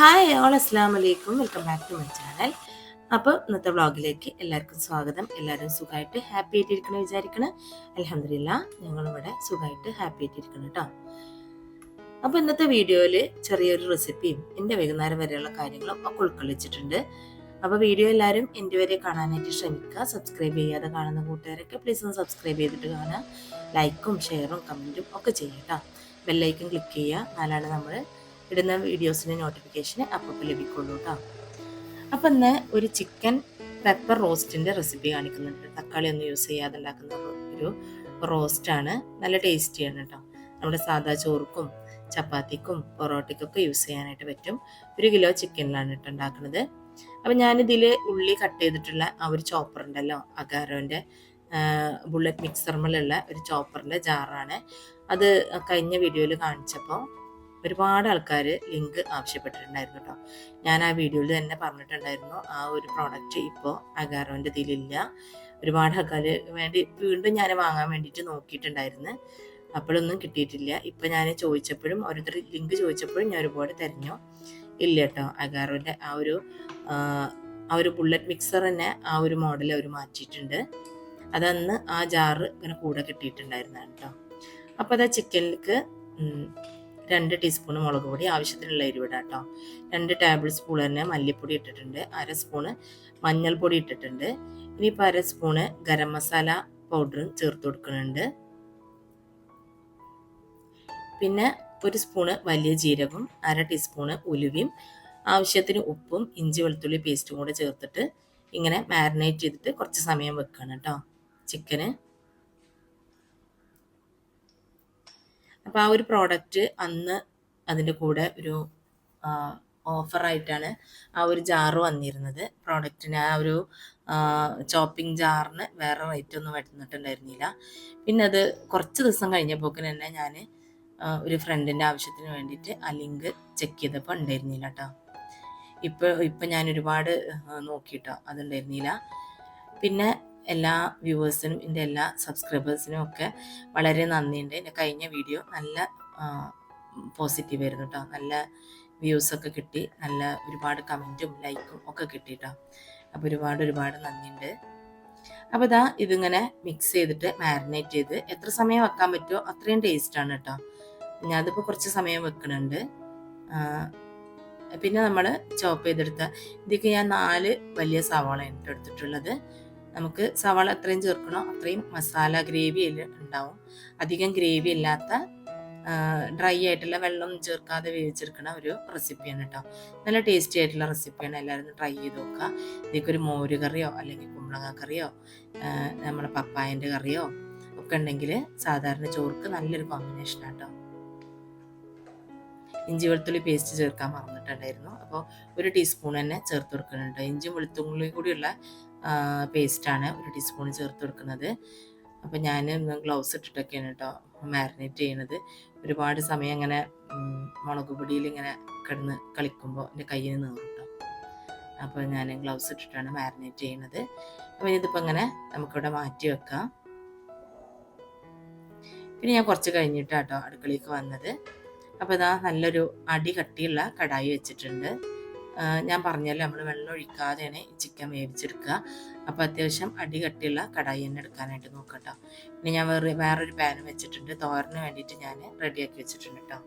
Hi all അസ്സാം വലൈക്കും, welcome back to my channel. അപ്പോൾ ഇന്നത്തെ വ്ളോഗിലേക്ക് എല്ലാവർക്കും സ്വാഗതം. എല്ലാവരും സുഖമായിട്ട് ഹാപ്പി ആയിട്ടിരിക്കണം വിചാരിക്കണം. അൽഹംദുലില്ലാ ഞങ്ങളിവിടെ സുഖമായിട്ട് ഹാപ്പി ആയിട്ടിരിക്കണം കേട്ടോ. അപ്പോൾ ഇന്നത്തെ വീഡിയോയിൽ ചെറിയൊരു റെസിപ്പിയും എൻ്റെ വൈകുന്നേരം വരെയുള്ള കാര്യങ്ങളും ഒക്കെ ഉൾക്കൊള്ളിച്ചിട്ടുണ്ട്. അപ്പോൾ വീഡിയോ എല്ലാവരും എൻ്റെ വരെ കാണാനായിട്ട് ശ്രമിക്കുക. സബ്സ്ക്രൈബ് ചെയ്യാതെ കാണുന്ന കൂട്ടുകാരൊക്കെ പ്ലീസ് ഒന്ന് സബ്സ്ക്രൈബ് ചെയ്തിട്ട് കാണുക. ലൈക്കും ഷെയറും കമൻറ്റും ഒക്കെ ചെയ്യുക കേട്ടോ. ബെല്ലൈക്കൺ ക്ലിക്ക് ചെയ്യുക, എന്നാലാണ് നമ്മൾ ഇടുന്ന വീഡിയോസിന് നോട്ടിഫിക്കേഷൻ അപ്പോൾ ലഭിക്കുള്ളൂ കേട്ടോ. അപ്പം ഇന്ന് ഒരു ചിക്കൻ പെപ്പർ റോസ്റ്റിൻ്റെ റെസിപ്പി കാണിക്കുന്നുണ്ട്. തക്കാളി ഒന്നും യൂസ് ചെയ്യാതെ ഉണ്ടാക്കുന്ന ഒരു റോസ്റ്റാണ്. നല്ല ടേസ്റ്റിയാണ് കേട്ടോ. നമ്മുടെ സാധാ ചോറുക്കും ചപ്പാത്തിക്കും പൊറോട്ടയ്ക്കൊക്കെ യൂസ് ചെയ്യാനായിട്ട് പറ്റും. 1 കിലോ ചിക്കനിലാണ് ഇട്ട് ഉണ്ടാക്കുന്നത്. അപ്പം ഞാനിതിൽ ഉള്ളി കട്ട് ചെയ്തിട്ടുള്ള ആ ഒരു ചോപ്പർ ഉണ്ടല്ലോ, അഗാരോൻ്റെ ബുള്ളറ്റ് മിക്സർമലുള്ള ഒരു ചോപ്പറിൻ്റെ ജാറാണ്. അത് കഴിഞ്ഞ വീഡിയോയിൽ കാണിച്ചപ്പോൾ ഒരുപാട് ആൾക്കാർ ലിങ്ക് ആവശ്യപ്പെട്ടിട്ടുണ്ടായിരുന്നു കേട്ടോ. ഞാൻ ആ വീഡിയോയിൽ തന്നെ പറഞ്ഞിട്ടുണ്ടായിരുന്നു ആ ഒരു പ്രോഡക്റ്റ് ഇപ്പോൾ അഗാരോൻ്റെ ഇതിലില്ല. ഒരുപാട് ആൾക്കാർ വീണ്ടും ഞാൻ വാങ്ങാൻ വേണ്ടിയിട്ട് നോക്കിയിട്ടുണ്ടായിരുന്നു. അപ്പോഴൊന്നും കിട്ടിയിട്ടില്ല. ഇപ്പം ഞാൻ ചോദിച്ചപ്പോഴും ഓരോരുത്തർ ലിങ്ക് ചോദിച്ചപ്പോഴും ഞാൻ ഒരുപാട് തിരഞ്ഞു, ഇല്ല കേട്ടോ. അഗാരോൻ്റെ ആ ഒരു ബുള്ളറ്റ് മിക്സർ തന്നെ ആ ഒരു മോഡൽ അവർ മാറ്റിയിട്ടുണ്ട്. അതന്ന് ആ ജാറ് ഇങ്ങനെ കൂടെ കിട്ടിയിട്ടുണ്ടായിരുന്നതാണ് കേട്ടോ. അപ്പോൾ അത് ചിക്കനിലേക്ക് 2 ടീസ്പൂൺ മുളക് പൊടി, ആവശ്യത്തിനുള്ള എരിവിടാം കേട്ടോ. 2 ടേബിൾ സ്പൂൺ തന്നെ മല്ലിപ്പൊടി ഇട്ടിട്ടുണ്ട്. 1/2 സ്പൂണ് മഞ്ഞൾപ്പൊടി ഇട്ടിട്ടുണ്ട്. ഇനിയിപ്പോൾ 1/2 സ്പൂണ് ഗരം മസാല പൗഡറും ചേർത്ത് കൊടുക്കുന്നുണ്ട്. പിന്നെ 1 സ്പൂണ് വലിയ ജീരകവും 1/2 ടീസ്പൂണ് ഉലുവയും ആവശ്യത്തിന് ഉപ്പും ഇഞ്ചി വെളുത്തുള്ളി പേസ്റ്റും കൂടെ ചേർത്തിട്ട് ഇങ്ങനെ മാരിനേറ്റ് ചെയ്തിട്ട് കുറച്ച് സമയം വെക്കണം കേട്ടോ ചിക്കന്. അപ്പോൾ ആ ഒരു പ്രോഡക്റ്റ് അന്ന് അതിൻ്റെ കൂടെ ഒരു ഓഫറായിട്ടാണ് ആ ഒരു ജാറ് വന്നിരുന്നത്. പ്രോഡക്റ്റിന് ആ ഒരു ചോപ്പിംഗ് ജാറിന് വേറെ റേറ്റ് ഒന്നും വരുന്നിട്ടുണ്ടായിരുന്നില്ല. പിന്നെ അത് കുറച്ച് ദിവസം കഴിഞ്ഞപ്പോൾ തന്നെ ഞാൻ ഒരു ഫ്രണ്ടിൻ്റെ ആവശ്യത്തിന് വേണ്ടിയിട്ട് ആ ലിങ്ക് ചെക്ക് ചെയ്തപ്പോൾ ഉണ്ടായിരുന്നില്ല കേട്ടോ. ഇപ്പം ഞാൻ ഒരുപാട് നോക്കിയിട്ടോ, അതുണ്ടായിരുന്നില്ല. പിന്നെ എല്ലാ വ്യൂവേഴ്സിനും എൻ്റെ എല്ലാ സബ്സ്ക്രൈബേഴ്സിനും ഒക്കെ വളരെ നന്ദിയുണ്ട്. എൻ്റെ കഴിഞ്ഞ വീഡിയോ നല്ല പോസിറ്റീവ് ആയിരുന്നു കേട്ടോ. നല്ല വ്യൂസൊക്കെ കിട്ടി, നല്ല ഒരുപാട് കമൻറ്റും ലൈക്കും ഒക്കെ കിട്ടി കേട്ടോ. അപ്പോൾ ഒരുപാട് നന്ദിയുണ്ട്. അപ്പോൾ ഇതാ ഇതിങ്ങനെ മിക്സ് ചെയ്തിട്ട് മാരിനേറ്റ് ചെയ്ത് എത്ര സമയം വെക്കാൻ പറ്റുമോ അത്രയും ടേസ്റ്റാണ് കേട്ടോ. ഞാനതിപ്പോൾ കുറച്ച് സമയം വെക്കുന്നുണ്ട്. പിന്നെ നമ്മൾ ചോപ്പ് ചെയ്തെടുത്ത ഇതിലേക്ക് ഞാൻ 4 വലിയ സവാളയാണ് എടുത്തിട്ടുള്ളത്. നമുക്ക് സവാള എത്രയും ചേർക്കണോ അത്രയും മസാല ഗ്രേവി ഉണ്ടാവും. അധികം ഗ്രേവി ഇല്ലാത്ത ഡ്രൈ ആയിട്ടുള്ള വെള്ളം ചേർക്കാതെ വേവിച്ചെടുക്കണ ഒരു റെസിപ്പിയാണ് കേട്ടോ. നല്ല ടേസ്റ്റി ആയിട്ടുള്ള റെസിപ്പിയാണ്. എല്ലാവരും ട്രൈ ചെയ്ത് നോക്കുക. ഇതിലേക്കൊരു മോര് കറിയോ അല്ലെങ്കിൽ കുമ്പളങ്ങ കറിയോ നമ്മുടെ പപ്പായൻ്റെ കറിയോ ഒക്കെ ഉണ്ടെങ്കിൽ സാധാരണ ചോർക്ക് നല്ലൊരു കോമ്പിനേഷനാണ് കേട്ടോ. ഇഞ്ചി വെളുത്തുള്ളി പേസ്റ്റ് ചേർക്കാൻ മറന്നിട്ടുണ്ടായിരുന്നു. അപ്പോൾ 1 ടീസ്പൂൺ തന്നെ ചേർത്ത് കൊടുക്കുന്നുണ്ട്. ഇഞ്ചി വെളുത്തുള്ളിയും കൂടിയുള്ള പേസ്റ്റാണ് 1 ടീസ്പൂൺ ചേർത്ത് കൊടുക്കുന്നത്. അപ്പോൾ ഞാൻ ഗ്ലൗസ് ഇട്ടിട്ടൊക്കെയാണ് കേട്ടോ മാരിനേറ്റ് ചെയ്യണത്. ഒരുപാട് സമയം ഇങ്ങനെ മുളക് പൊടിയിൽ ഇങ്ങനെ കിടന്ന് കളിക്കുമ്പോൾ എൻ്റെ കയ്യിൽ നിന്ന് നീറും കേട്ടോ. അപ്പോൾ ഞാൻ ഗ്ലൗസ് ഇട്ടിട്ടാണ് മാരിനേറ്റ് ചെയ്യണത്. അപ്പോൾ ഇതിപ്പോൾ ഇങ്ങനെ നമുക്കിവിടെ മാറ്റി വെക്കാം. പിന്നെ ഞാൻ കുറച്ച് കഴിഞ്ഞിട്ടാണ് കേട്ടോ അടുക്കളയ്ക്ക് വന്നത്. അപ്പോൾ ഇതാ നല്ലൊരു അടി കട്ടിയുള്ള കടായി വെച്ചിട്ടുണ്ട്. ഞാൻ പറഞ്ഞല്ലോ നമ്മൾ വെള്ളം ഒഴിക്കാതെയാണ് ഈ ചിക്കൻ വേവിച്ചെടുക്കുക. അപ്പോൾ അത്യാവശ്യം അടി കട്ടിയുള്ള കടായി തന്നെ എടുക്കാനായിട്ട് നോക്കട്ടോ. പിന്നെ ഞാൻ വേറൊരു പാനും വെച്ചിട്ടുണ്ട്. തോരന് വേണ്ടിയിട്ട് ഞാൻ റെഡിയാക്കി വെച്ചിട്ടുണ്ട് കേട്ടോ.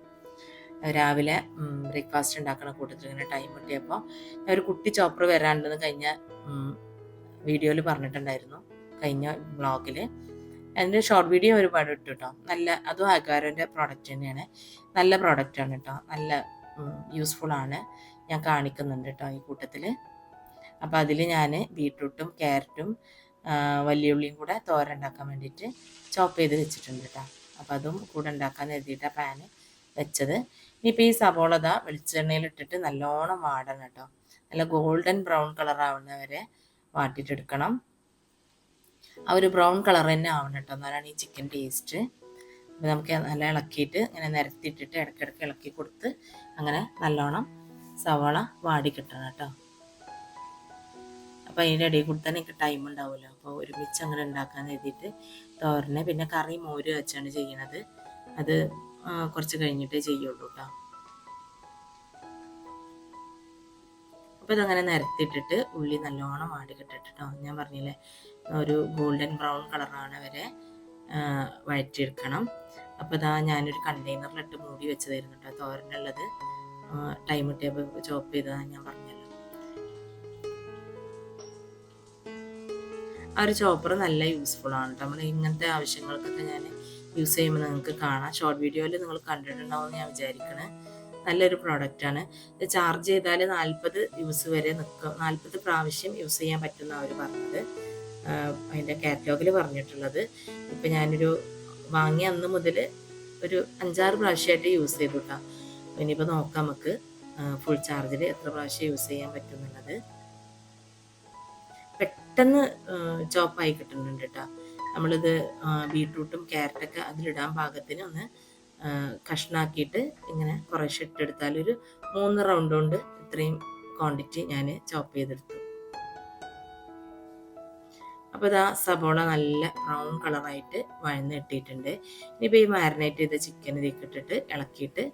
രാവിലെ ബ്രേക്ക്ഫാസ്റ്റ് ഉണ്ടാക്കുന്ന കൂട്ടത്തിൽ ഇങ്ങനെ ടൈം കിട്ടിയപ്പോൾ ഞാൻ ഒരു കുട്ടി ചോപ്പർ വരാനുണ്ടെന്ന് കഴിഞ്ഞ വീഡിയോയിൽ പറഞ്ഞിട്ടുണ്ടായിരുന്നു, കഴിഞ്ഞ വ്ളോഗിൽ. അതിൻ്റെ ഷോർട്ട് വീഡിയോ ഒരുപാട് ഇട്ടു കേട്ടോ. നല്ല അതും അഗാരോൻ്റെ പ്രോഡക്റ്റ് തന്നെയാണ്. നല്ല പ്രോഡക്റ്റാണ് കേട്ടോ. നല്ല യൂസ്ഫുള്ളാണ്. ഞാൻ കാണിക്കുന്നുണ്ട് കേട്ടോ ഈ കൂട്ടത്തിൽ. അപ്പോൾ അതിൽ ഞാൻ ബീട്രൂട്ടും ക്യാരറ്റും വലിയ ഉള്ളിയും കൂടെ തോരൻ ഉണ്ടാക്കാൻ വേണ്ടിയിട്ട് ചോപ്പ് ചെയ്ത് വെച്ചിട്ടുണ്ട് കേട്ടോ. അപ്പോൾ അതും കൂടെ ഉണ്ടാക്കാൻ എഴുതിയിട്ടാണ് പാന് വെച്ചത്. ഇനിയിപ്പോൾ ഈ സവോള വെളിച്ചെണ്ണയിലിട്ടിട്ട് നല്ലോണം വാടണം കേട്ടോ. നല്ല ഗോൾഡൻ ബ്രൗൺ കളറാവുന്ന വരെ വാട്ടിയിട്ടെടുക്കണം. ആ ഒരു ബ്രൗൺ കളർ തന്നെ ആവണം കേട്ടോ, എന്നാലാണ് ഈ ചിക്കൻ ടേസ്റ്റ്. അപ്പോൾ നമുക്ക് നല്ല ഇളക്കിയിട്ട് ഇങ്ങനെ നിരത്തിയിട്ടിട്ട് ഇടയ്ക്കിടയ്ക്ക് ഇളക്കി കൊടുത്ത് അങ്ങനെ നല്ലോണം സവാള വാടി കിട്ടണം കേട്ടോ. അപ്പോൾ അതിൻ്റെ ഇടയിൽ കൂടി തന്നെ എനിക്ക് ടൈം ഉണ്ടാവുമല്ലോ. അപ്പോൾ ഒരുമിച്ച് അങ്ങനെ ഉണ്ടാക്കാൻ എഴുതിയിട്ട് തോരന് പിന്നെ കറി മോര് വെച്ചാണ് ചെയ്യണത്. അത് കുറച്ച് കഴിഞ്ഞിട്ടേ ചെയ്യുള്ളൂ കേട്ടോ. അപ്പോൾ ഇതങ്ങനെ നിരത്തിയിട്ടിട്ട് ഉള്ളി നല്ലോണം വാടി കിട്ടിട്ട് കേട്ടോ. ഞാൻ പറഞ്ഞില്ലേ ഒരു ഗോൾഡൻ ബ്രൗൺ കളറാണ് വരെ വഴറ്റിയെടുക്കണം. അപ്പോൾ ഇതാ ഞാനൊരു കണ്ടെയ്നറിലിട്ട് മൂടി വെച്ചതായിരുന്നു കേട്ടോ തോരനുള്ളത്. ടൈം ടേബിൾ ചോപ്പ് ചെയ്തതാണ് ഞാൻ പറഞ്ഞല്ലോ. ആ ഒരു ചോപ്പർ നല്ല യൂസ്ഫുൾ ആണ്. നമ്മൾ ഇങ്ങനത്തെ ആവശ്യങ്ങൾക്കൊക്കെ ഞാൻ യൂസ് ചെയ്യുമ്പോൾ നിങ്ങൾക്ക് കാണാം. ഷോർട്ട് വീഡിയോയിൽ നിങ്ങൾ കണ്ടിട്ടുണ്ടാവുമെന്ന് ഞാൻ വിചാരിക്കണേ. നല്ലൊരു പ്രോഡക്റ്റാണ്. ഇത് ചാർജ് ചെയ്താൽ 40 യൂസ് വരെ നിൽക്കും, 40 പ്രാവശ്യം യൂസ് ചെയ്യാൻ പറ്റുന്ന അവർ പറഞ്ഞത്, അതിൻ്റെ കാറ്റലോഗിൽ പറഞ്ഞിട്ടുള്ളത്. ഇപ്പം ഞാനൊരു വാങ്ങിയ അന്ന് മുതൽ ഒരു 5-6 പ്രാവശ്യമായിട്ട് യൂസ് ചെയ്തു കേട്ടോ. ഇനിയിപ്പോൾ നോക്കാം നമുക്ക് ഫുൾ ചാർജിൽ എത്ര പ്രാവശ്യം യൂസ് ചെയ്യാൻ പറ്റുന്നുള്ളത്. പെട്ടെന്ന് ചോപ്പായി കിട്ടുന്നുണ്ട് കേട്ടോ. നമ്മളിത് ബീട്രൂട്ടും ക്യാരറ്റൊക്കെ അതിലിടാൻ പാകത്തിന് ഒന്ന് കഷ്ണാക്കിയിട്ട് ഇങ്ങനെ കുറേശ്ശെ ഇട്ടെടുത്താൽ ഒരു 3 റൗണ്ട് കൊണ്ട് ഇത്രയും ക്വാണ്ടിറ്റി ഞാൻ ചോപ്പ് ചെയ്തെടുത്തു. അപ്പോൾ ഇതാ സബോള നല്ല ബ്രൗൺ കളറായിട്ട് വഴന്ന് ഇട്ടിട്ടുണ്ട്. ഇനിയിപ്പോൾ ഈ മാരിനേറ്റ് ചെയ്ത ചിക്കൻ ഇതിലേക്ക് ഇട്ടിട്ട് ഇളക്കിയിട്ട്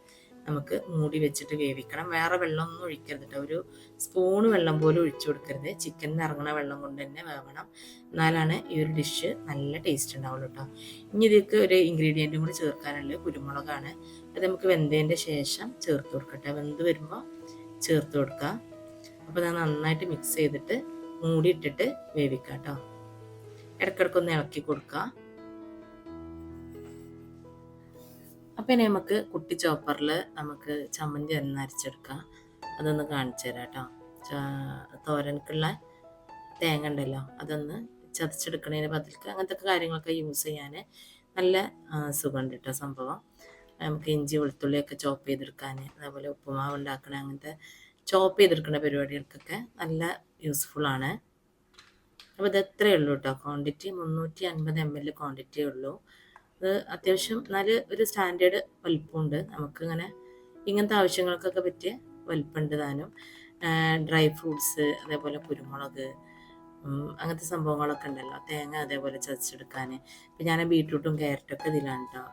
നമുക്ക് മൂടി വെച്ചിട്ട് വേവിക്കണം. വേറെ വെള്ളമൊന്നും ഒഴിക്കരുത് കേട്ടോ. ഒരു സ്പൂണ് വെള്ളം പോലും ഒഴിച്ചു കൊടുക്കരുത്. ചിക്കനിൽ നിന്ന് ഇറങ്ങുന്ന വെള്ളം കൊണ്ട് തന്നെ വേവണം. എന്നാലാണ് ഈ ഒരു ഡിഷ് നല്ല ടേസ്റ്റ് ഉണ്ടാവുള്ളൂ കേട്ടോ. ഇനി ഇതിലേക്ക് ഒരു ഇൻഗ്രീഡിയൻറ്റും കൂടി ചേർക്കാനുള്ളത് കുരുമുളകാണ്. അത് നമുക്ക് വെന്തതിൻ്റെ ശേഷം ചേർത്ത് കൊടുക്കട്ടെ. വെന്ത് വരുമ്പോൾ ചേർത്ത് കൊടുക്കുക. അപ്പോൾ അത് നന്നായിട്ട് മിക്സ് ചെയ്തിട്ട് മൂടി ഇട്ടിട്ട് വേവിക്കാം കേട്ടോ. ഇടയ്ക്കിടയ്ക്കൊന്ന് ഇളക്കി കൊടുക്കുക. അപ്പം ഇനി നമുക്ക് കുട്ടി ചോപ്പറിൽ നമുക്ക് ചമ്മന്തി ഒന്ന് അരച്ചെടുക്കാം. അതൊന്ന് കാണിച്ചു തരാം കേട്ടോ. തോരനക്കുള്ള തേങ്ങ ഉണ്ടല്ലോ അതൊന്ന് ചതച്ചെടുക്കണതിന് ബദൽക്ക് അങ്ങനത്തെ കാര്യങ്ങളൊക്കെ യൂസ് ചെയ്യാൻ നല്ല സുഖമുണ്ട് കേട്ടോ സംഭവം. നമുക്ക് ഇഞ്ചി വെളുത്തുള്ളിയൊക്കെ ചോപ്പ് ചെയ്തെടുക്കാൻ, അതേപോലെ ഉപ്പുമാവ് ഉണ്ടാക്കണ അങ്ങനത്തെ ചോപ്പ് ചെയ്തെടുക്കുന്ന പരിപാടികൾക്കൊക്കെ നല്ല യൂസ്ഫുള്ളാണ്. അപ്പോൾ ഇത് എത്രയേ ഉള്ളൂ കേട്ടോ. ക്വാണ്ടിറ്റി 350 ml ക്വാണ്ടിറ്റിയേ ഉള്ളൂ. അത് അത്യാവശ്യം നല്ല ഒരു സ്റ്റാൻഡേർഡ് വലിപ്പമുണ്ട്. നമുക്കിങ്ങനെ ഇങ്ങനത്തെ ആവശ്യങ്ങൾക്കൊക്കെ പറ്റിയ വലിപ്പമുണ്ട് താനും. ഡ്രൈ ഫ്രൂട്ട്സ്, അതേപോലെ കുരുമുളക്, അങ്ങനത്തെ സംഭവങ്ങളൊക്കെ ഉണ്ടല്ലോ. തേങ്ങ അതേപോലെ ചതച്ചെടുക്കാൻ. ഇപ്പം ഞാൻ ബീട്രൂട്ടും ക്യാരറ്റൊക്കെ ഇതിലാണ് കേട്ടോ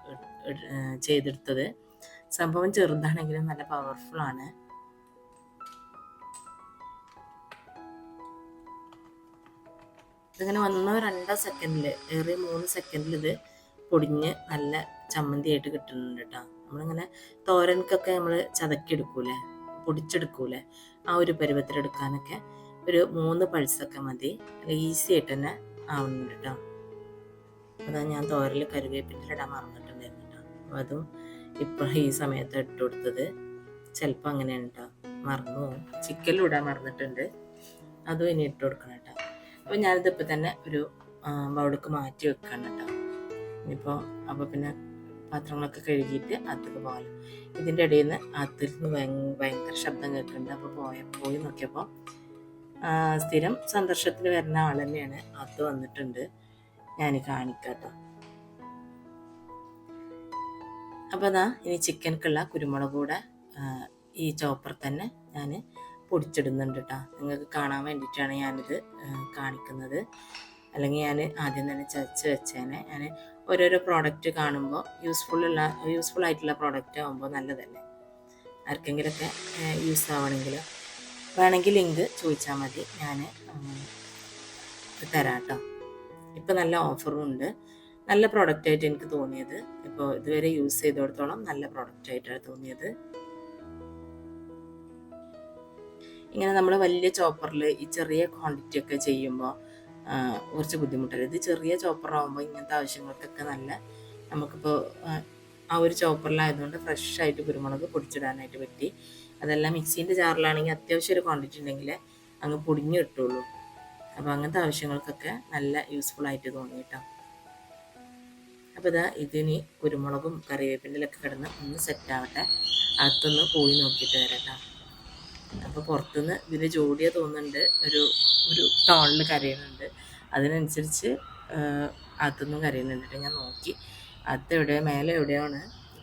ചെയ്തെടുത്തത്. സംഭവം ചെറുതാണെങ്കിലും നല്ല പവർഫുള്ളാണ്. ഇതിങ്ങനെ 1-2 സെക്കൻഡിൽ, ഏറെ 3 സെക്കൻഡിൽ ഇത് പൊടിഞ്ഞ് നല്ല ചമ്മന്തി ആയിട്ട് കിട്ടുന്നുണ്ട് കേട്ടോ. നമ്മളിങ്ങനെ തോരനക്കൊക്കെ നമ്മൾ ചതക്കിയെടുക്കൂലേ, പൊടിച്ചെടുക്കൂലേ, ആ ഒരു പരുവത്തിലെടുക്കാനൊക്കെ ഒരു 3 പൾസൊക്കെ മതി. ഈസി ആയിട്ട് തന്നെ ആവുന്നുണ്ട് കേട്ടോ. അതാ ഞാൻ തോരൽ കറിവേപ്പിൻ്റെ ഇടാൻ മറന്നിട്ടുണ്ടായിരുന്നു കേട്ടോ. അപ്പോൾ അതും ഇപ്പോൾ ഈ സമയത്ത് ഇട്ട് കൊടുത്തത്. ചിലപ്പോൾ അങ്ങനെയാണ് കേട്ടോ, മറന്നു പോകും. ചിക്കനിലും ഇടാൻ മറന്നിട്ടുണ്ട്, അതും ഇനി ഇട്ട് കൊടുക്കണം കേട്ടോ. അപ്പോൾ ഞാനിതിപ്പോൾ തന്നെ ഒരു ബൗളിലേക്ക് മാറ്റി വെക്കണം കേട്ടോ. ഇനിയിപ്പോൾ അപ്പോൾ പിന്നെ പാത്രങ്ങളൊക്കെ കഴുകിയിട്ട് അകത്തേക്ക് പോകാമല്ലോ. ഇതിൻ്റെ ഇടയിൽ നിന്ന് അകത്തിൽ നിന്ന് ഭയങ്കര ശബ്ദം കേൾക്കുന്നുണ്ട്. അപ്പോൾ പോയി നോക്കിയപ്പോൾ സ്ഥിരം സന്ദർശനത്തിന് വരുന്ന ആൾ തന്നെയാണ്. അത് വന്നിട്ടുണ്ട്, ഞാൻ കാണിക്കാം കേട്ടോ. അപ്പോൾ അതാ ഇനി ചിക്കനക്കുള്ള കുരുമുളക് കൂടെ ഈ ചോപ്പർ തന്നെ ഞാൻ പൊടിച്ചിടുന്നുണ്ട് കേട്ടോ. നിങ്ങൾക്ക് കാണാൻ വേണ്ടിയിട്ടാണ് ഞാനിത് കാണിക്കുന്നത്. അല്ലെങ്കിൽ ഞാൻ ആദ്യം തന്നെ ചതച്ച് വെച്ചേനെ. ഞാൻ ഓരോരോ പ്രോഡക്റ്റ് കാണുമ്പോൾ യൂസ്ഫുൾ ആയിട്ടുള്ള പ്രോഡക്റ്റ് ആകുമ്പോൾ നല്ലതല്ലേ. ആർക്കെങ്കിലുമൊക്കെ യൂസ് ആവണമെങ്കിൽ വേണമെങ്കിൽ ലിങ്ക് ചോദിച്ചാൽ മതി, ഞാൻ തരാം കേട്ടോ. ഇപ്പോൾ നല്ല ഓഫറും ഉണ്ട്. നല്ല പ്രോഡക്റ്റായിട്ട് എനിക്ക് തോന്നിയത്, ഇപ്പോൾ ഇതുവരെ യൂസ് ചെയ്തിടത്തോളം നല്ല പ്രോഡക്റ്റായിട്ടാണ് തോന്നിയത്. ഇങ്ങനെ നമ്മൾ വലിയ ചോപ്പറിൽ ഈ ചെറിയ ക്വാണ്ടിറ്റി ഒക്കെ ചെയ്യുമ്പോൾ കുറച്ച് ബുദ്ധിമുട്ടല്ല. ഇത് ചെറിയ ചോപ്പറാകുമ്പോൾ ഇങ്ങനത്തെ ആവശ്യങ്ങൾക്കൊക്കെ നല്ല, നമുക്കിപ്പോൾ ആ ഒരു ചോപ്പറിലായതുകൊണ്ട് ഫ്രഷായിട്ട് കുരുമുളക് പൊടിച്ചിടാനായിട്ട് പറ്റി. അതെല്ലാം മിക്സീൻ്റെ ജാറിലാണെങ്കിൽ അത്യാവശ്യം ഒരു ക്വാണ്ടിറ്റി ഉണ്ടെങ്കിൽ അങ്ങ് പൊടിഞ്ഞ് കിട്ടുള്ളൂ. അപ്പോൾ അങ്ങനത്തെ ആവശ്യങ്ങൾക്കൊക്കെ നല്ല യൂസ്ഫുൾ ആയിട്ട് തോന്നി കേട്ടോ. അപ്പോൾ ഇതാ ഇതിനി കുരുമുളകും കറിവേപ്പിൻ്റെലൊക്കെ കിടന്ന് ഒന്ന് സെറ്റാവട്ടെ. അകത്തൊന്ന് പോയി നോക്കിയിട്ട് വരാം കേട്ടോ. അപ്പോൾ പുറത്തുനിന്ന് ഇതിന് ജോഡിയെ തോന്നുന്നുണ്ട്, ഒരു ടോണിൽ കരയുന്നുണ്ട്. അതിനനുസരിച്ച് അകത്തുനിന്നും കരയുന്നുണ്ട്. ഞാൻ നോക്കി അകത്ത് എവിടെയോ മേലെ എവിടെയാണ്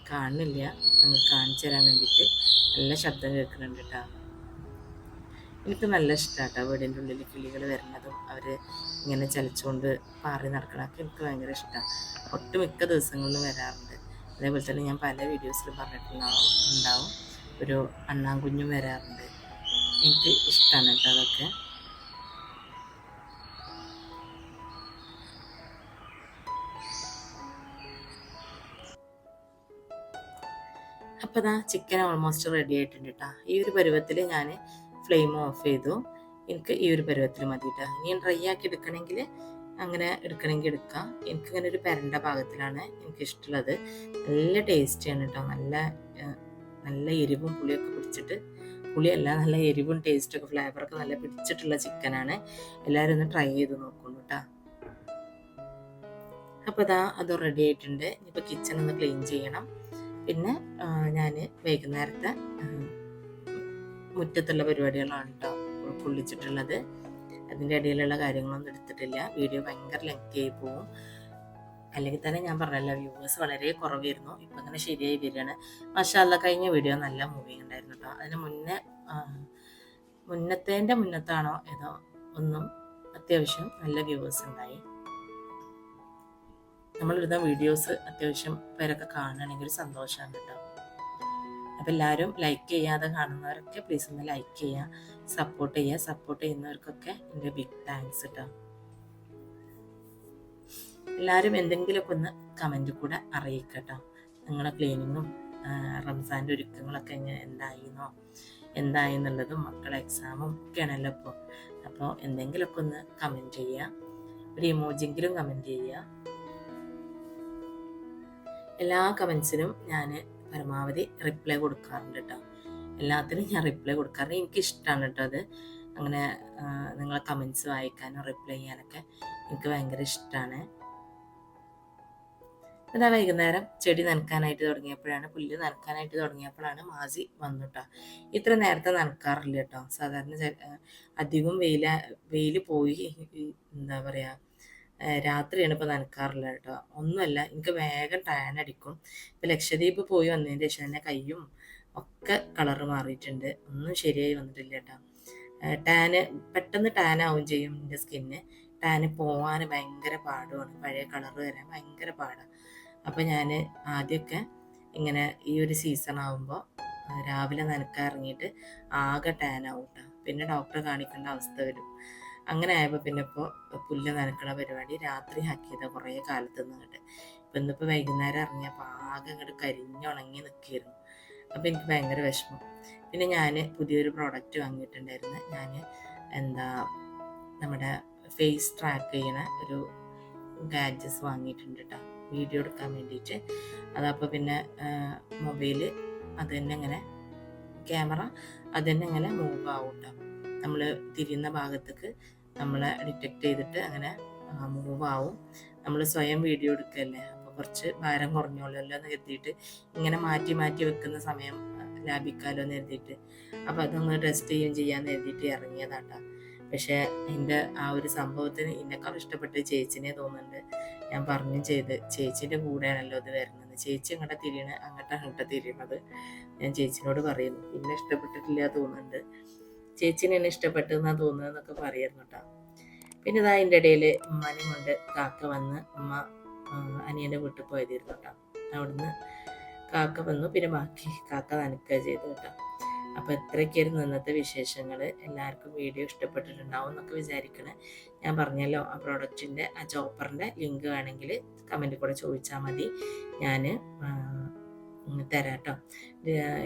കാണുന്നില്ല, നിങ്ങൾക്ക് കാണിച്ചു തരാൻ വേണ്ടിയിട്ട്. നല്ല ശബ്ദം കേൾക്കുന്നുണ്ട് കേട്ടോ. എനിക്ക് നല്ല ഇഷ്ടമാണ് കേട്ടോ വീടിൻ്റെ ഉള്ളിൽ കിളികൾ വരുന്നതും അവർ ഇങ്ങനെ ചലിച്ചുകൊണ്ട് പാറി നടക്കണമൊക്കെ എനിക്ക് ഭയങ്കര ഇഷ്ടമാണ്. ഒട്ടുമിക്ക ദിവസങ്ങളിലും വരാറുണ്ട്. അതേപോലെ തന്നെ ഞാൻ പല വീഡിയോസിലും പറഞ്ഞിട്ടുണ്ടാവും, ഒരു അണ്ണാൻകുഞ്ഞും വരാറുണ്ട്. എനിക്ക് ഇഷ്ടമാണ് കേട്ടോ അതൊക്കെ. അപ്പോൾ ഇതാ ചിക്കൻ ഓൾമോസ്റ്റ് റെഡി ആയിട്ടുണ്ട് കേട്ടോ. ഈ ഒരു പരുവത്തിൽ ഞാൻ ഫ്ലെയിം ഓഫ് ചെയ്തു. എനിക്ക് ഈ ഒരു പരുവത്തിൽ മതി കേട്ടോ. ഇനി ഡ്രൈ ആക്കി എടുക്കണമെങ്കിൽ അങ്ങനെ എടുക്കണമെങ്കിൽ എടുക്കാം. എനിക്കിങ്ങനെ ഒരു പരണ്ട പാകത്തിലാണ് എനിക്കിഷ്ടമുള്ളത്. നല്ല ടേസ്റ്റിയാണ് കേട്ടോ. നല്ല എരിവും പുളിയൊക്കെ പിടിച്ചിട്ട്, പുളിയല്ല, നല്ല എരിവും ടേസ്റ്റൊക്കെ ഫ്ലേവറൊക്കെ നല്ല പിടിച്ചിട്ടുള്ള ചിക്കനാണ്. എല്ലാവരും ഒന്ന് ട്രൈ ചെയ്ത് നോക്കുന്നു കേട്ടോ. അപ്പോൾ ഇതാ അത് റെഡി ആയിട്ടുണ്ട്. ഇനിയിപ്പോൾ കിച്ചൺ ഒന്ന് ക്ലീൻ ചെയ്യണം. പിന്നെ ഞാൻ വൈകുന്നേരത്തെ മുറ്റത്തുള്ള പരിപാടികളാണ് കേട്ടോ ഉൾക്കൊള്ളിച്ചിട്ടുള്ളത്. അതിൻ്റെ ഇടയിലുള്ള കാര്യങ്ങളൊന്നും എടുത്തിട്ടില്ല. വീഡിയോ ഭയങ്കര ലെങ്തി ആയി പോവും. അല്ലെങ്കിൽ തന്നെ ഞാൻ പറഞ്ഞല്ലോ, വ്യൂവേഴ്സ് വളരെ കുറവായിരുന്നു. ഇപ്പം അങ്ങനെ ശരിയായി വരികയാണ്. മാഷാഅല്ലാഹ് കഴിഞ്ഞ വീഡിയോ നല്ല മൂവിങ് ഉണ്ടായിരുന്നു കേട്ടോ. അതിന് മുന്നത്താണോ ഏതോ ഒന്നും അത്യാവശ്യം നല്ല വ്യൂവേഴ്സ് ഉണ്ടായി. നമ്മളിടുന്ന വീഡിയോസ് അത്യാവശ്യം പേരൊക്കെ കാണുകയാണെങ്കിൽ ഒരു സന്തോഷമാണ് കേട്ടോ. അപ്പം എല്ലാവരും ലൈക്ക് ചെയ്യാതെ കാണുന്നവരൊക്കെ പ്ലീസ് ഒന്ന് ലൈക്ക് ചെയ്യുക, സപ്പോർട്ട് ചെയ്യുക. സപ്പോർട്ട് ചെയ്യുന്നവർക്കൊക്കെ എൻ്റെ ബിഗ് താങ്ക്സ് കേട്ടോ. എല്ലാവരും എന്തെങ്കിലുമൊക്കെ ഒന്ന് കമൻറ്റ് കൂടെ അറിയിക്കുക കേട്ടോ. നിങ്ങളുടെ ക്ലീനിങ്ങും റംസാൻ്റെ ഒരുക്കങ്ങളൊക്കെ എന്തായി എന്നുള്ളതും മക്കളെ എക്സാമും ഒക്കെയാണല്ലോ ഇപ്പോൾ. അപ്പോൾ എന്തെങ്കിലുമൊക്കെ ഒന്ന് കമൻറ്റ് ചെയ്യുക. ഒരു ഇമോജെങ്കിലും കമൻറ്റ് ചെയ്യുക. എല്ലാ കമൻസിനും ഞാൻ പരമാവധി റിപ്ലൈ കൊടുക്കാറുണ്ട് കേട്ടോ. എല്ലാത്തിനും ഞാൻ റിപ്ലൈ കൊടുക്കാറുണ്ട്. എനിക്കിഷ്ടമാണ് കേട്ടോ അത്. അങ്ങനെ നിങ്ങളെ കമൻസ് വായിക്കാനും റിപ്ലൈ ചെയ്യാനൊക്കെ എനിക്ക് ഭയങ്കര ഇഷ്ടമാണ്. അതാ വൈകുന്നേരം ചെടി നനക്കാനായിട്ട് തുടങ്ങിയപ്പോഴാണ്, പുല്ല് നനക്കാനായിട്ട് തുടങ്ങിയപ്പോഴാണ് മാസി വന്നു കേട്ടോ. ഇത്ര നേരത്തെ നനക്കാറില്ല കേട്ടോ. സാധാരണ അധികം വെയിൽ പോയി എന്താ പറയുക, രാത്രിയാണ് ഇപ്പോൾ നനക്കാറില്ല കേട്ടോ. ഒന്നുമല്ല, എനിക്ക് വേഗം ടാൻ അടിക്കും. ഇപ്പോൾ ലക്ഷദ്വീപ് പോയി വന്നതിന് ശേഷം തന്നെ കയ്യും ഒക്കെ കളറ് മാറിയിട്ടുണ്ട്. ഒന്നും ശരിയായി വന്നിട്ടില്ല കേട്ടോ. പെട്ടെന്ന് ടാൻ ആവുകയും ചെയ്യും എൻ്റെ സ്കിന്ന്. ടാന് പോകാൻ ഭയങ്കര പാടുമാണ്. പഴയ കളറ് വരാൻ ഭയങ്കര പാടാണ്. അപ്പോൾ ഞാൻ ആദ്യമൊക്കെ ഇങ്ങനെ ഈ ഒരു സീസൺ ആകുമ്പോൾ രാവിലെ നനക്കാൻ ഇറങ്ങിയിട്ട് ആകെ ടാൻ ആവും കേട്ടോ. പിന്നെ ഡോക്ടറെ കാണിക്കേണ്ട അവസ്ഥ വരും. അങ്ങനെ ആയപ്പോൾ പിന്നെ ഇപ്പോൾ പുല്ല് നനക്കണ പരിപാടി രാത്രി ആക്കിയത് കുറേ കാലത്ത് നിന്നിട്ട്. ഇപ്പം ഇന്നിപ്പോൾ വൈകുന്നേരം ഇറങ്ങിയപ്പോൾ ആകെ അങ്ങോട്ട് കരിഞ്ഞുണങ്ങി നിൽക്കുകയായിരുന്നു. അപ്പോൾ എനിക്ക് ഭയങ്കര വിഷമം. പിന്നെ ഞാൻ പുതിയൊരു പ്രോഡക്റ്റ് വാങ്ങിയിട്ടുണ്ടായിരുന്നു. ഞാൻ നമ്മുടെ ഫേസ് ട്രാക്ക് ചെയ്യണ ഒരു ഗാഡ്ജറ്റ്സ് വാങ്ങിയിട്ടുണ്ട് കേട്ടോ, വീഡിയോ എടുക്കാൻ വേണ്ടിയിട്ട്. അതപ്പോൾ പിന്നെ മൊബൈല് അത് തന്നെ ഇങ്ങനെ ക്യാമറ അത് തന്നെ ഇങ്ങനെ മൂവ് ആവും കേട്ടോ. നമ്മൾ തിരിയുന്ന ഭാഗത്തേക്ക് നമ്മളെ ഡിറ്റക്റ്റ് ചെയ്തിട്ട് അങ്ങനെ മൂവ് ആവും. നമ്മൾ സ്വയം വീഡിയോ എടുക്കുകയല്ലേ, അപ്പോൾ കുറച്ച് ഭാരം കുറഞ്ഞോളല്ലോ എന്ന് കരുതിയിട്ട് ഇങ്ങനെ മാറ്റി മാറ്റി വെക്കുന്ന സമയം ലാഭിക്കാമല്ലോ എന്ന് കരുതിയിട്ട് അപ്പോൾ അതൊന്ന് ടെസ്റ്റ് ചെയ്യാൻ കരുതിയിട്ട് ഇറങ്ങിയതാട്ടോ. പക്ഷേ എൻ്റെ ആ ഒരു സംഭവത്തിന് എന്നെക്കാൾ ഇഷ്ടപ്പെട്ട് ചേച്ചിനെ തോന്നുന്നുണ്ട്. ഞാൻ പറഞ്ഞു ചെയ്ത് ചേച്ചീൻ്റെ കൂടെയാണല്ലോ ഇത് വരുന്നത്. ചേച്ചി അങ്ങോട്ടാണ് തിരിയണത്. ഞാൻ ചേച്ചിനോട് പറയുന്നു, എന്നെ ഇഷ്ടപ്പെട്ടിട്ടില്ല തോന്നുന്നുണ്ട്, ചേച്ചിനെ എന്നെ ഇഷ്ടപ്പെട്ടെന്നാണ് തോന്നുന്നതെന്നൊക്കെ പറയായിരുന്നു കേട്ടോ. പിന്നെ ഇതാ അതിൻ്റെ ഇടയിൽ ഉമ്മാനും കൊണ്ട് കാക്ക വന്ന്, ഉമ്മ അനിയൻ്റെ വീട്ടിൽ പോയതായിരുന്നു കേട്ടോ. അവിടുന്ന് കാക്ക വന്നു. പിന്നെ ബാക്കി കാക്ക നനക്കുക ചെയ്തു കേട്ടോ. അപ്പോൾ ഇത്രയൊക്കെയായിരുന്നു ഇന്നത്തെ വിശേഷങ്ങൾ. എല്ലാവർക്കും വീഡിയോ ഇഷ്ടപ്പെട്ടിട്ടുണ്ടാവും എന്നൊക്കെ വിചാരിക്കണേ. ഞാൻ പറഞ്ഞല്ലോ, ആ പ്രോഡക്റ്റിൻ്റെ ആ ചോപ്പറിൻ്റെ ലിങ്ക് വേണമെങ്കിൽ കമൻറ്റിൽ കൂടെ ചോദിച്ചാൽ മതി, ഞാൻ തരാം കേട്ടോ.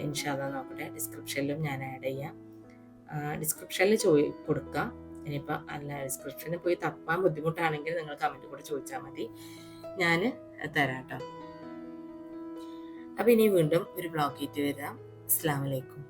ഇൻഷാ അല്ലാഹ് നോക്കട്ടെ, ഡിസ്ക്രിപ്ഷനിലും ഞാൻ ആഡ് ചെയ്യാം. ഡിസ്ക്രിപ്ഷനിൽ കൊടുക്കാം. ഇനിയിപ്പോൾ അല്ല ഡിസ്ക്രിപ്ഷനിൽ പോയി തപ്പാൻ ബുദ്ധിമുട്ടാണെങ്കിൽ നിങ്ങൾ കമൻറ്റ് കൂടെ ചോദിച്ചാൽ മതി, ഞാൻ തരാം കേട്ടോ. അപ്പോൾ ഇനി വീണ്ടും ഒരു വ്ളോഗ് ആയിട്ട് വരാം. അസ്സലാമു അലൈക്കും.